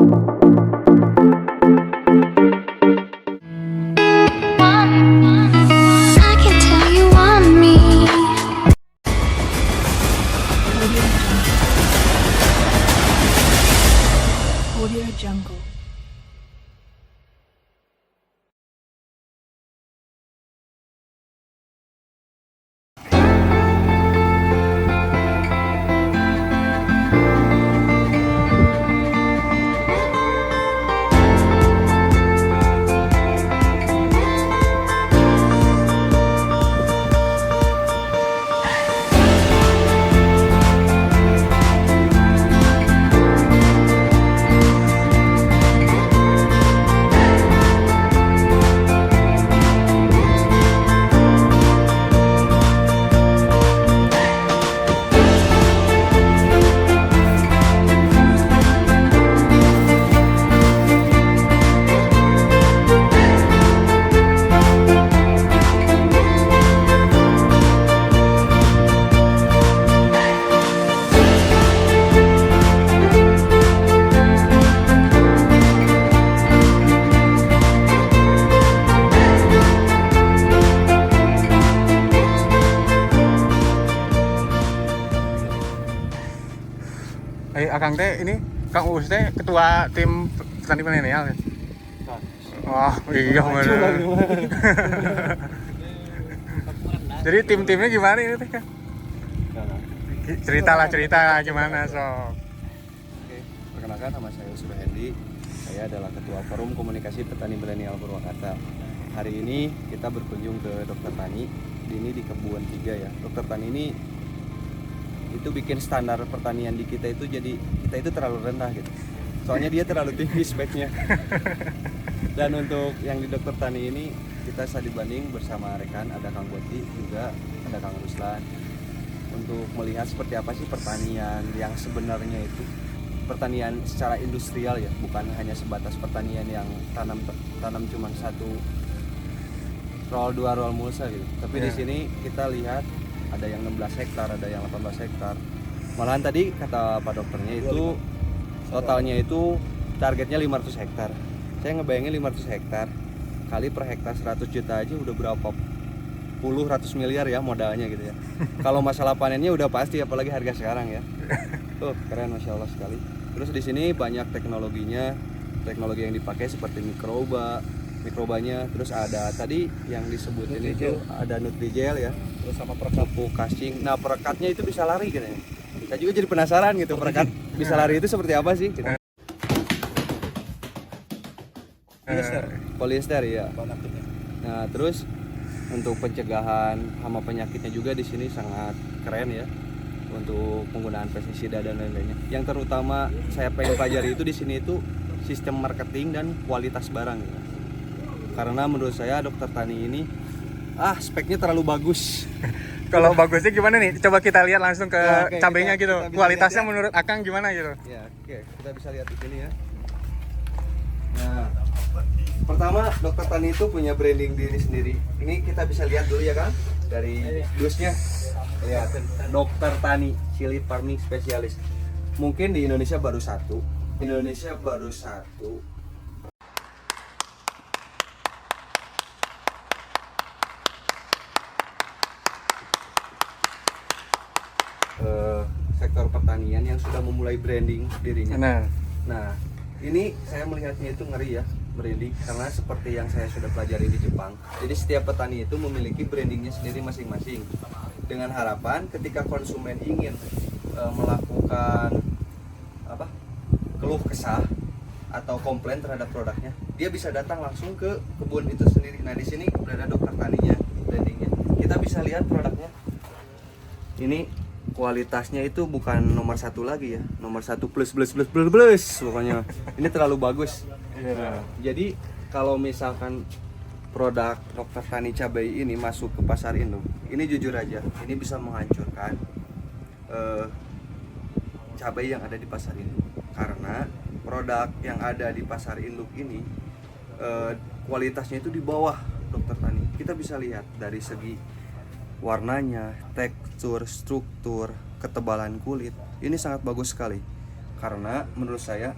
I can tell you want me. Audio Jungle. Akang teh ini Kang Uus teh ketua tim petani milenial ya? Wah iya bener. Jadi tim-timnya gimana ini teh Kang? Cerita gimana sok. Oke, perkenalkan nama saya Usman Hendi. Saya adalah Ketua Forum Komunikasi Petani Milenial Purwakarta. Hari ini kita berkunjung ke Dokter Tani. Ini di Kebun 3 ya. Dokter Tani ini itu bikin standar pertanian di kita itu jadi kita itu terlalu rendah gitu. Soalnya dia terlalu tinggi speknya. Dan untuk yang di Dokter Tani ini kita studi banding bersama rekan, ada Kang Boti juga, ada Kang Ruslan, untuk melihat seperti apa sih pertanian yang sebenarnya itu pertanian secara industrial ya, bukan hanya sebatas pertanian yang tanam cuma satu roll 2 roll mulsa gitu. Tapi di sini kita lihat ada yang 16 hektar, ada yang 18 hektar. Malahan tadi kata Pak dokternya itu totalnya itu targetnya 500 hektar. Saya ngebayangin 500 hektar kali per hektar 100 juta aja udah berapa puluh ratus miliar ya modalnya gitu ya. Kalau masalah panennya udah pasti, apalagi harga sekarang ya. Tuh keren, masya Allah sekali. Terus di sini banyak teknologinya, teknologi yang dipakai seperti mikrobanya, terus ada tadi yang disebutin itu ada Nutrijel ya, terus sama perekat pupuk casing. Nah perekatnya itu bisa lari gitu ya. Saya juga jadi penasaran gitu, perekat bisa lari itu seperti apa sih? Gitu. Polyester ya. Nah terus untuk pencegahan hama penyakitnya juga di sini sangat keren ya, untuk penggunaan pestisida dan lain-lainnya. Yang terutama saya pengen pelajari itu di sini itu sistem marketing dan kualitas barang ya. Karena menurut saya Dokter Tani ini speknya terlalu bagus. Kalau bagusnya gimana nih? Coba kita lihat langsung ke Oke, cabenya kita gitu. bisa Kualitasnya lihat ya. menurut Akang gimana gitu? Ya, oke, kita bisa lihat di sini ya. Nah, pertama Dokter Tani itu punya branding diri sendiri. Ini kita bisa lihat dulu ya Kang, dari dusnya. Ya, Dokter Tani Chili Farming Specialist. Mungkin di Indonesia baru satu. Sektor pertanian yang sudah memulai branding dirinya. Nah, ini saya melihatnya itu ngeri ya, branding, karena seperti yang saya sudah pelajari di Jepang. Jadi setiap petani itu memiliki brandingnya sendiri masing-masing. Dengan harapan ketika konsumen ingin melakukan keluh kesah atau komplain terhadap produknya, dia bisa datang langsung ke kebun itu sendiri. Nah, di sini berada Dokter Taninya, brandingnya. Kita bisa lihat produknya. Ini kualitasnya itu bukan nomor 1 lagi ya, nomor 1 plus pokoknya. Ini terlalu bagus. Nah, jadi kalau misalkan produk Dokter Tani cabai ini masuk ke pasar induk, ini jujur aja, ini bisa menghancurkan cabai yang ada di pasar induk. Karena produk yang ada di pasar induk ini kualitasnya itu di bawah Dokter Tani. Kita bisa lihat dari segi warnanya, tekstur, struktur, ketebalan kulit, ini sangat bagus sekali. Karena menurut saya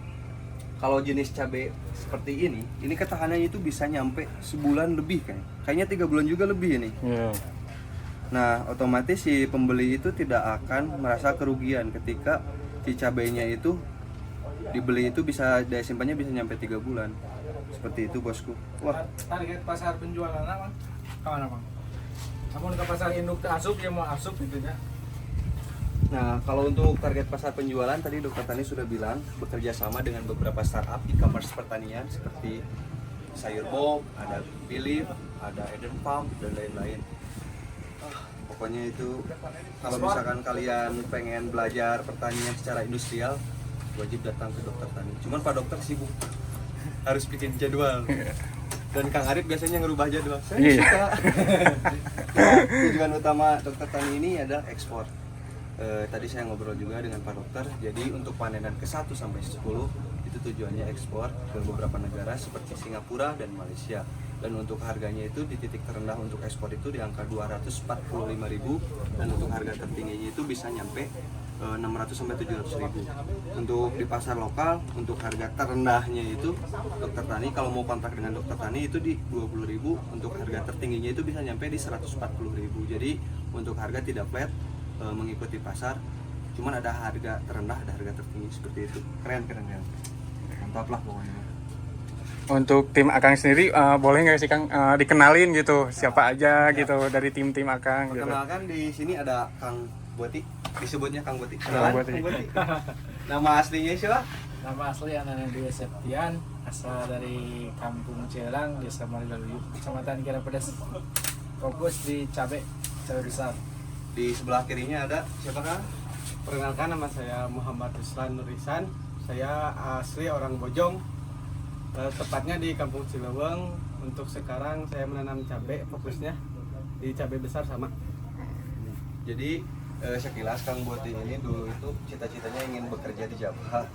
Kalau jenis cabai seperti ini ketahanannya itu bisa nyampe sebulan lebih kayaknya 3 bulan juga lebih ini. Iya. Nah, otomatis si pembeli itu tidak akan merasa kerugian ketika si cabainya itu dibeli itu bisa daya simpannya bisa nyampe 3 bulan. Seperti itu, bosku. Wah, Target pasar penjualan apa? Kawan apa? Namun ke pasar induk asup yang mau asup gitu ya. nah kalau untuk target pasar penjualan tadi Dokter Tani sudah bilang bekerja sama dengan beberapa startup e-commerce pertanian seperti Sayur Bob, ada Philip, ada Eden Farm dan lain-lain. Pokoknya itu kalau misalkan kalian pengen belajar pertanian secara industrial wajib datang ke Dokter Tani. Cuman Pak Dokter sibuk, harus bikin jadwal. Dan Kang Arif biasanya ngerubah jadwal. Saya suka. Tujuan utama Dokter Tani ini adalah ekspor. Tadi saya ngobrol juga dengan Pak Dokter. Jadi untuk panenan ke 1 sampai 10 itu tujuannya ekspor ke beberapa negara seperti Singapura dan Malaysia. Dan untuk harganya itu di titik terendah untuk ekspor itu di angka 245.000 dan untuk harga tertingginya itu bisa nyampe 600 sampai 700.000. Untuk di pasar lokal untuk harga terendahnya itu Dokter Tani kalau mau kontrak dengan Dokter Tani itu di 20.000, untuk harga tertingginya itu bisa nyampe di 140.000. Jadi untuk harga tidak flat, mengikuti pasar, cuman ada harga terendah ada harga tertinggi seperti itu. Keren mantap lah pokoknya. Untuk tim Akang sendiri boleh nggak sih Kang dikenalin gitu siapa aja gitu dari tim Akang gitu. Perkenalkan di sini ada Kang Boti, disebutnya Kang Boti. Kang Boti. Nama aslinya siapa? Nama asli Ananda Dwi Septian, asal dari Kampung Cilang, Desa Marilaluyu, Kecamatan Kira Pedas. Fokus di cabai besar. Di sebelah kirinya ada siapa Kang? Perkenalkan, nama saya Muhammad Ruslan Nurisan. Saya asli orang Bojong, tepatnya di Kampung Cileweng. Untuk sekarang saya menanam cabai, fokusnya di cabai besar sama. Jadi sekilas Kang Boti ini dulu itu cita-citanya ingin bekerja di Jawa.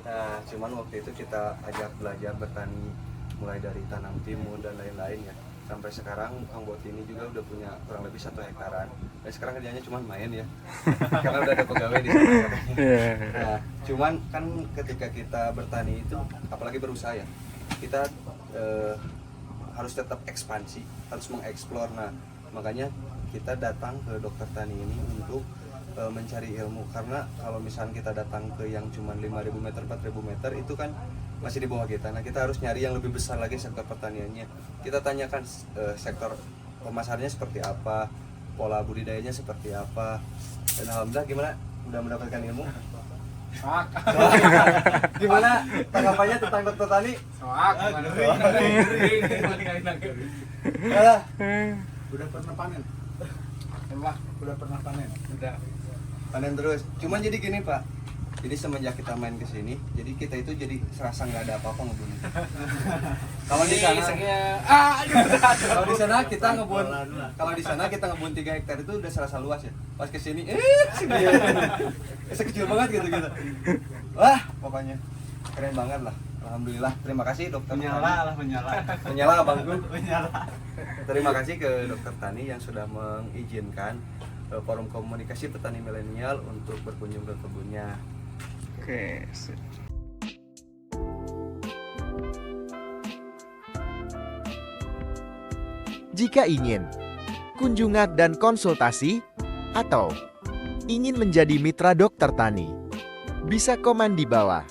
Nah, cuman waktu itu kita ajak belajar bertani mulai dari tanam timun dan lain-lain ya. Sampai sekarang Kang Boti ini juga udah punya kurang lebih 1 hektaran. Dan sekarang kerjanya cuma main ya. Karena udah ada pegawai di sana. Nah, cuman kan ketika kita bertani itu apalagi berusaha ya. Kita harus tetap ekspansi, harus mengeksplor. Nah, makanya kita datang ke Dokter Tani ini untuk mencari ilmu, karena kalau misalnya kita datang ke yang cuma 5.000 meter, 4.000 meter itu kan masih di bawah kita. Nah, kita harus nyari yang lebih besar lagi sektor pertaniannya. Kita tanyakan sektor pemasarannya seperti apa, pola budidayanya seperti apa. Dan alhamdulillah gimana? Udah mendapatkan ilmu? Gimana tanggapannya tentang Dokter Tani? Udah pernah panen? Udah pernah panen. Udah. Panen terus. Cuman jadi gini Pak, jadi semenjak kita main ke sini, jadi kita itu jadi serasa nggak ada apa-apa ngebun. Kalau di sana, kalau di sana kita ngebun, kalau di sana kita ngebun 3 hektar itu udah serasa luas ya. Pas ke sini, sekecil banget gitu. Wah, pokoknya keren banget lah. Alhamdulillah. Terima kasih Dokter. Menyala. Menyala abangku. Menyala. Terima kasih ke Dokter Tani yang sudah mengizinkan Forum Komunikasi Petani Milenial untuk berkunjung ke kebunnya. Oke. Sip. Jika ingin kunjungan dan konsultasi atau ingin menjadi mitra Dokter Tani, bisa komen di bawah.